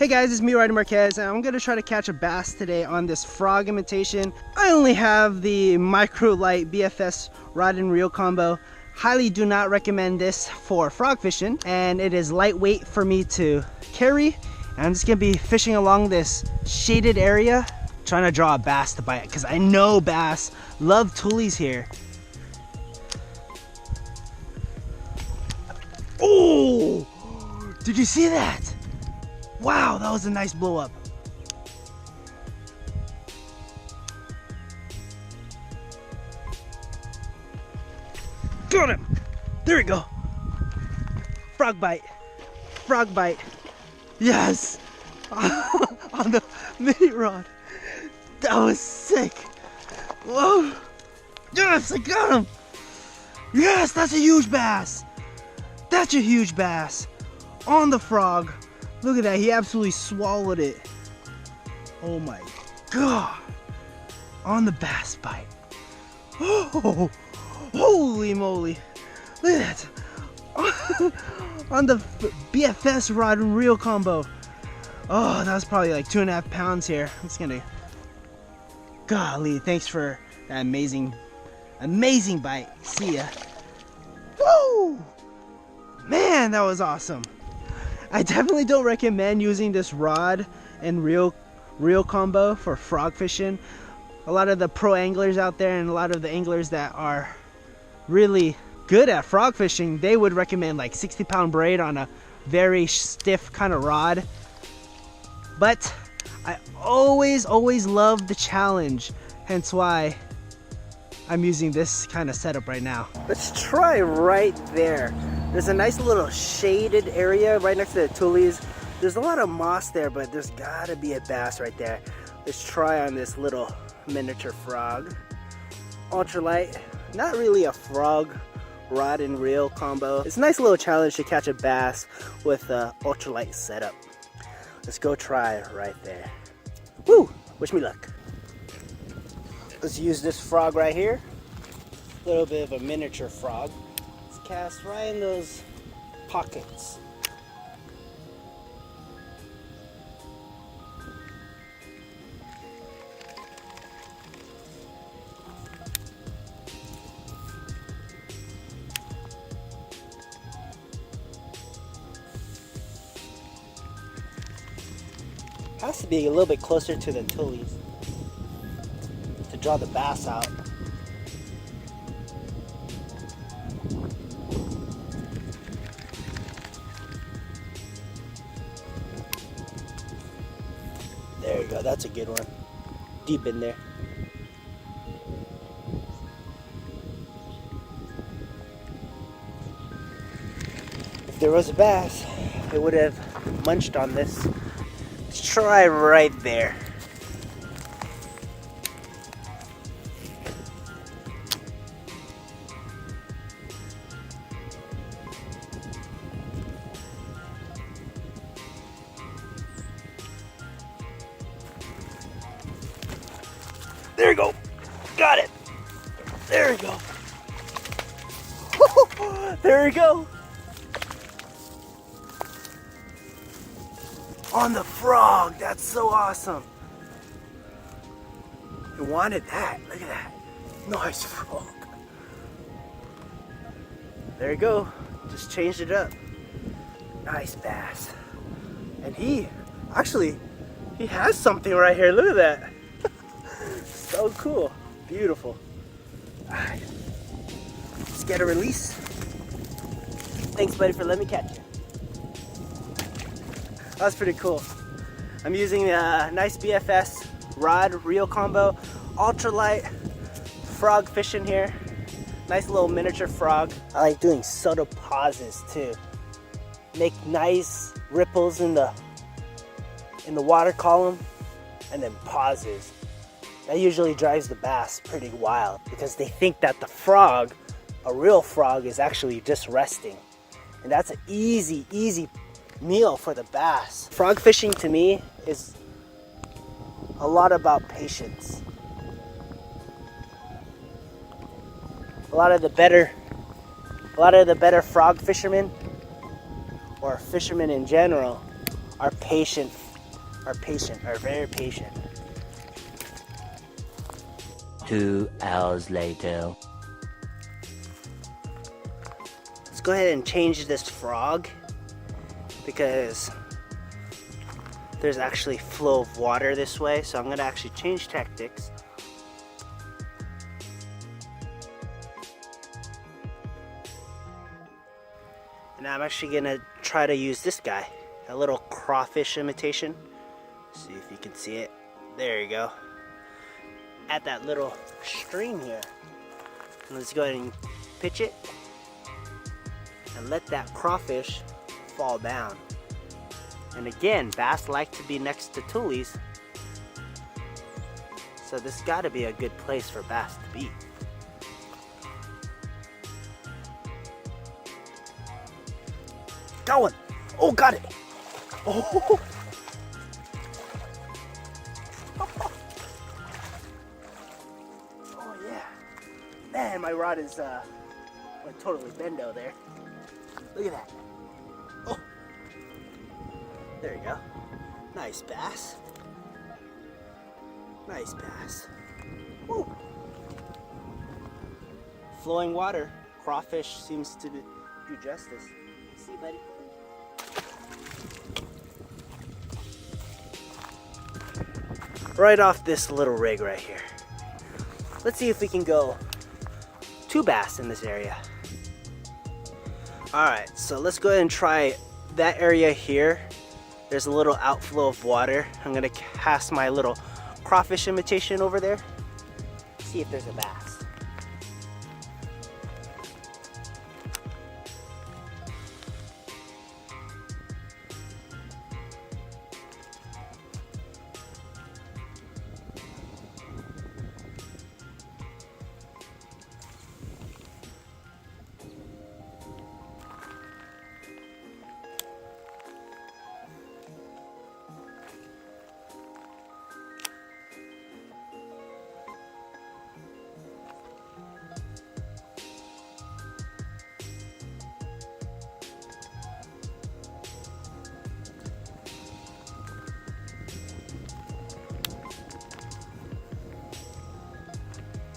Hey guys, it's me, Rodney Marquez, and I'm going to try to catch a bass today on this frog imitation. I only have the Ultralight BFS rod and reel combo. Highly do not recommend this for frog fishing, and it is lightweight for me to carry. And I'm just going to be fishing along this shaded area, trying to draw a bass to bite, because I know bass love toolies here. Oh! Did you see that? Wow, that was a nice blow up. Got him! There we go. Frog bite. Frog bite. Yes! On the mini rod. That was sick. Whoa! Yes, I got him! Yes, that's a huge bass. That's a huge bass. On the frog. Look at that, he absolutely swallowed it. Oh my God. On the bass bite. Oh, holy moly. Look at that. On the BFS rod and reel combo. Oh, that was probably like 2.5 pounds here. I'm just gonna, golly, thanks for that amazing bite. See ya. Woo! Man, that was awesome. I definitely don't recommend using this rod and reel combo for frog fishing. A lot of the pro anglers out there and a lot of the anglers that are really good at frog fishing, they would recommend like 60-pound braid on a very stiff kind of rod. But I always love the challenge, hence why I'm using this kind of setup right now. Let's try right there. There's a nice little shaded area right next to the tulies. There's a lot of moss there, but there's gotta be a bass right there. Let's try on this little miniature frog. Ultralight, not really a frog rod and reel combo. It's a nice little challenge to catch a bass with a ultralight setup. Let's go try it right there. Woo! Wish me luck. Let's use this frog right here. A little bit of a miniature frog. Let's cast right in those pockets. Has to be a little bit closer to the tulies to draw the bass out. There you go, that's a good one. Deep in there. If there was a bass, it would have munched on this. Let's try right there. There you go. Got it. There you go. There you go. On the frog. That's so awesome. You wanted that. Look at that. Nice frog. There you go. Just changed it up. Nice bass. And he has something right here. Look at that. So cool. Beautiful. Alright. Let's get a release. Thanks, buddy, for letting me catch you. That was pretty cool. I'm using a nice BFS rod reel combo. Ultralight frog fishing here. Nice little miniature frog. I like doing subtle pauses too. Make nice ripples in the water column and then pauses. That usually drives the bass pretty wild because they think that the frog, a real frog, is actually just resting. And that's an easy meal for the bass. Frog fishing to me is a lot about patience. A lot of the better frog fishermen, or fishermen in general, are patient are patient, are very patient. 2 hours later. Let's go ahead and change this frog because there's actually flow of water this way, so I'm gonna actually change tactics. And I'm actually gonna try to use this guy, a little crawfish imitation. See if you can see it. There you go. At that little stream here. And let's go ahead and pitch it and let that crawfish fall down. And again, bass like to be next to tulies, so this got to be a good place for bass to be. Got one! Oh, got it! Oh! Oh yeah! Man, my rod is went totally bendo there. Look at that! Oh! There you go. Nice bass. Nice bass. Woo! Flowing water. Crawfish seems to do justice. See, buddy? Right off this little rig right here. Let's see if we can go 2 bass in this area. Alright, so let's go ahead and try that area here. There's a little outflow of water. I'm gonna cast my little crawfish imitation over there. See if there's a bass.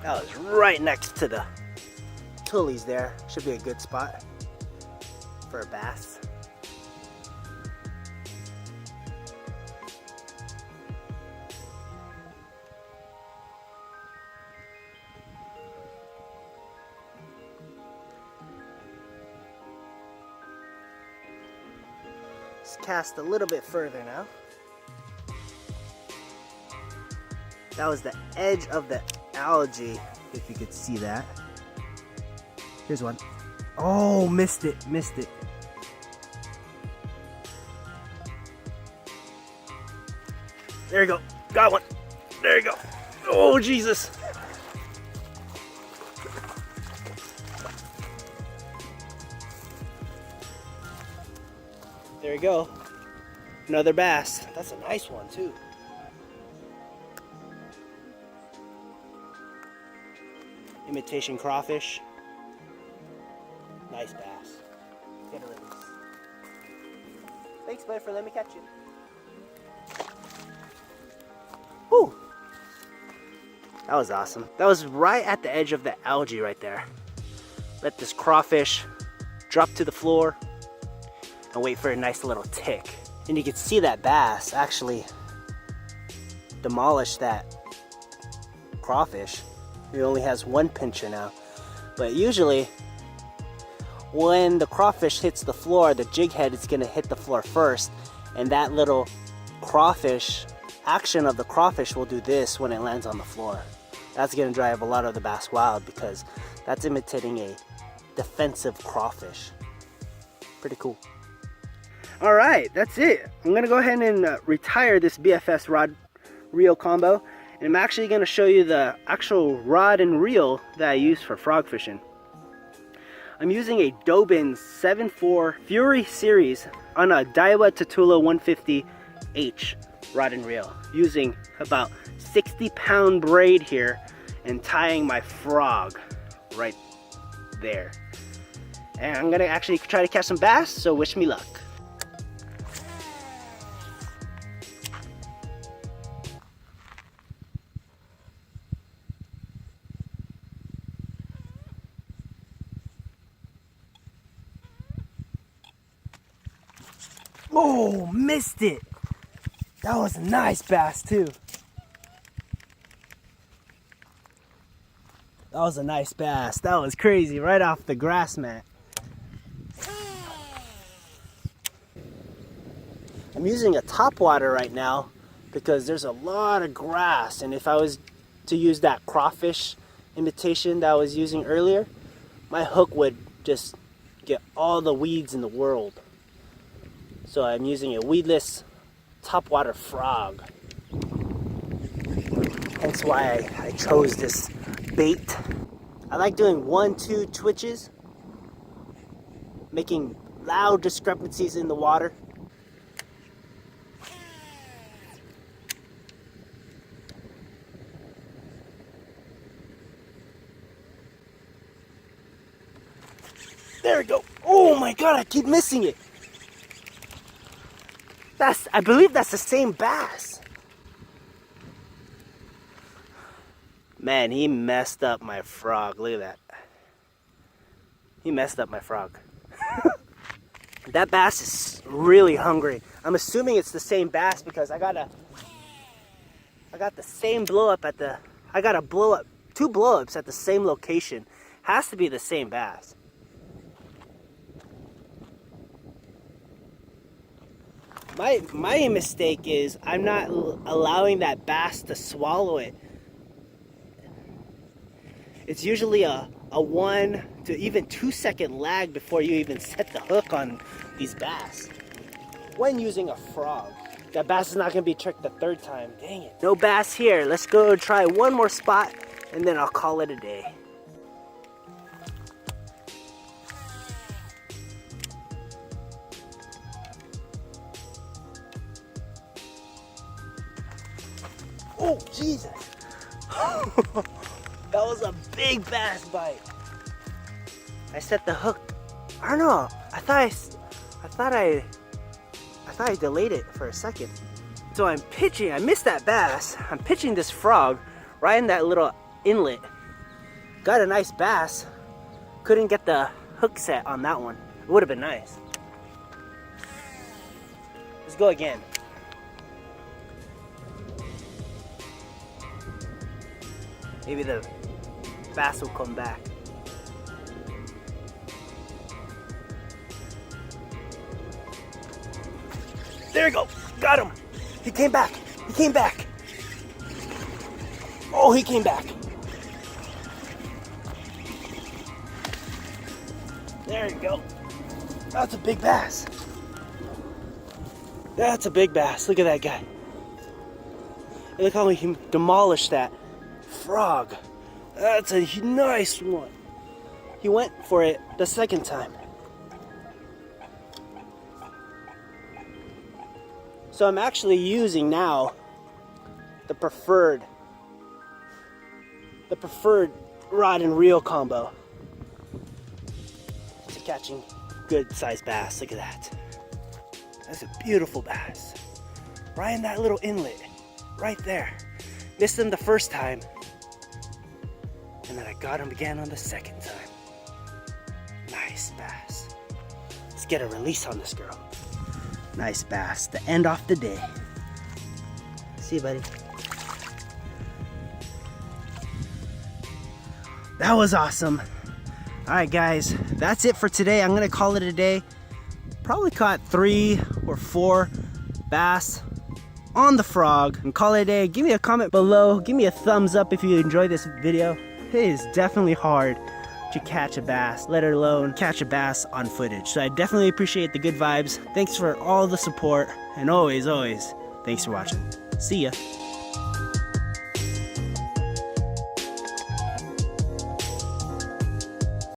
That was right next to the tulies there. Should be a good spot for a bass. Let's cast a little bit further now. That was the edge of the algae, if you could see that. Here's one. Oh, missed it, missed it. There you go, got one. There you go. Oh, Jesus. There you go. Another bass. That's a nice one too. Imitation crawfish. Nice bass. Get a release. Thanks, bud, for letting me catch you. Whew. That was awesome. That was right at the edge of the algae right there. Let this crawfish drop to the floor and wait for a nice little tick. And you can see that bass actually demolish that crawfish. He only has one pincher now. But usually, when the crawfish hits the floor, the jig head is gonna hit the floor first, and that little crawfish, action of the crawfish will do this when it lands on the floor. That's gonna drive a lot of the bass wild because that's imitating a defensive crawfish. Pretty cool. All right, that's it. I'm gonna go ahead and retire this BFS rod reel combo. And I'm actually going to show you the actual rod and reel that I use for frog fishing. I'm using a Dobin 7.4 Fury series on a Daiwa Tatula 150H rod and reel, using about 60-pound braid here and tying my frog right there. And I'm going to actually try to catch some bass, so wish me luck. Oh, missed it. That was a nice bass too. That was a nice bass. That was crazy, right off the grass mat. I'm using a topwater right now because there's a lot of grass, and if I was to use that crawfish imitation that I was using earlier, my hook would just get all the weeds in the world. So I'm using a weedless topwater frog. That's why I chose this bait. I like doing 1-2 twitches, making loud discrepancies in the water. There we go. Oh my God, I keep missing it. I believe that's the same bass. Man, he messed up my frog. Look at that. He messed up my frog. That bass is really hungry. I'm assuming it's the same bass because I got the same blow up at the, I got a blow up, 2 blow ups at the same location. Has to be the same bass. My mistake is I'm not allowing that bass to swallow it. It's usually a 1 to even 2 second lag before you even set the hook on these bass. When using a frog, that bass is not going to be tricked the 3rd time. Dang it. No bass here. Let's go try one more spot and then I'll call it a day. Oh, Jesus. That was a big bass bite. I set the hook. I don't know. I thought I delayed it for a second. So I'm pitching. I missed that bass. I'm pitching this frog right in that little inlet. Got a nice bass. Couldn't get the hook set on that one. It would have been nice. Let's go again. Maybe the bass will come back. There we go. Got him. He came back. He came back. Oh, he came back. There you go. That's a big bass. That's a big bass. Look at that guy. And look how he demolished that frog. That's a nice one. He went for it the 2nd time. So I'm actually using now the Preffered rod and reel combo to catching good sized bass. Look at that. That's a beautiful bass. Right in that little inlet. Right there. Missed him the 1st time. And then I got him again on the 2nd time. Nice bass. Let's get a release on this girl. Nice bass to end off the day. See you, buddy. That was awesome. All right, guys, that's it for today. I'm gonna call it a day. Probably caught 3 or 4 bass on the frog and call it a day. Give me a comment below. Give me a thumbs up if you enjoyed this video. It is definitely hard to catch a bass, let alone catch a bass on footage. So I definitely appreciate the good vibes. Thanks for all the support, and always, thanks for watching. See ya.